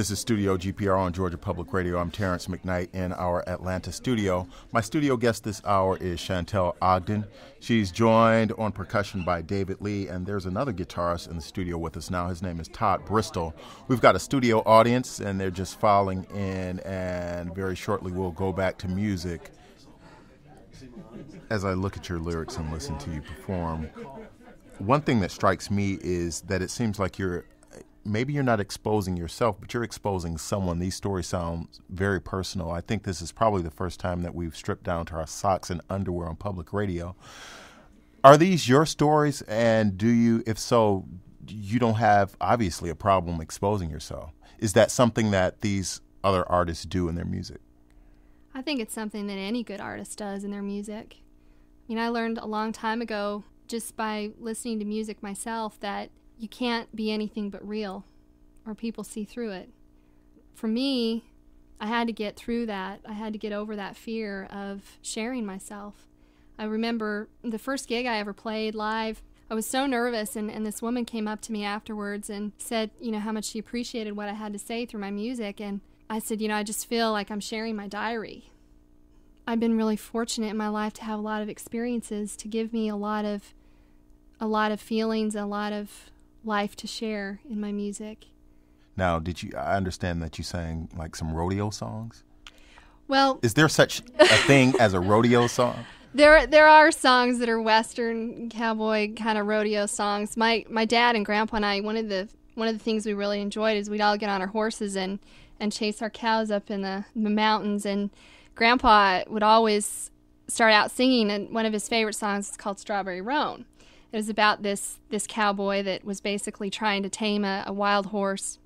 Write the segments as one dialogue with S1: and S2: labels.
S1: This is Studio GPR on Georgia Public Radio. I'm Terrence McKnight in our Atlanta studio. My studio guest this hour is Chantel Ogden. She's joined on percussion by David Lee, and there's another guitarist in the studio with us now. His name is Todd Bristol. We've got a studio audience, and they're just filing in, and very shortly we'll go back to music. As I look at your lyrics and listen to you perform, one thing that strikes me is that it seems like maybe you're not exposing yourself, but you're exposing someone. These stories sound very personal. I think this is probably the first time that we've stripped down to our socks and underwear on public radio. Are these your stories? And do you, if so, you don't have, obviously, a problem exposing yourself. Is that something that these other artists do in their music?
S2: I think it's something that any good artist does in their music. I mean, I learned a long time ago, just by listening to music myself, that you can't be anything but real, or people see through it. For me, I had to get through that. I had to get over that fear of sharing myself. I remember the first gig I ever played live, I was so nervous, and this woman came up to me afterwards and said, how much she appreciated what I had to say through my music. And I said, I just feel like I'm sharing my diary. I've been really fortunate in my life to have a lot of experiences to give me a lot of feelings, a lot of life to share in my music.
S1: Now, I understand that you sang like some rodeo songs?
S2: Well,
S1: is there such a thing as a rodeo song?
S2: There are songs that are Western cowboy kind of rodeo songs. My dad and Grandpa and I, one of the things we really enjoyed is we'd all get on our horses and chase our cows up in the mountains. And Grandpa would always start out singing, and one of his favorite songs is called Strawberry Roan. It was about this cowboy that was basically trying to tame a wild horse.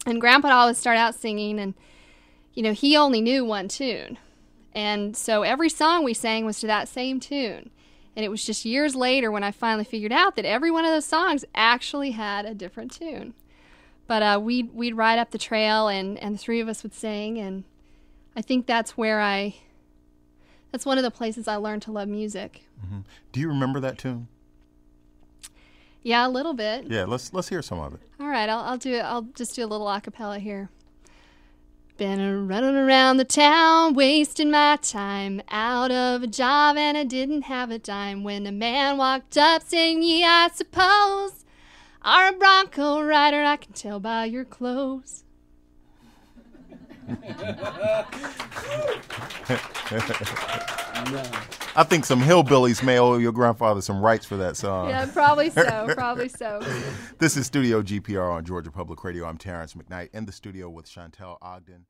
S2: And Grandpa would always start out singing, and, he only knew one tune. And so every song we sang was to that same tune. And it was just years later when I finally figured out that every one of those songs actually had a different tune. But we'd ride up the trail, and the three of us would sing, and I think that's one of the places I learned to love music.
S1: Mm-hmm. Do you remember that tune?
S2: Yeah, a little bit.
S1: Yeah, let's hear some of it.
S2: All right, I'll just do a little a cappella here. Been running around the town, wasting my time, out of a job and I didn't have a dime, when a man walked up saying, "Yeah, I suppose are a Bronco rider, I can tell by your clothes."
S1: I think some hillbillies may owe your grandfather some rights for that song.
S2: Yeah, probably so.
S1: This is Studio GPR on Georgia Public Radio. I'm Terrence McKnight in the studio with Chantel Ogden.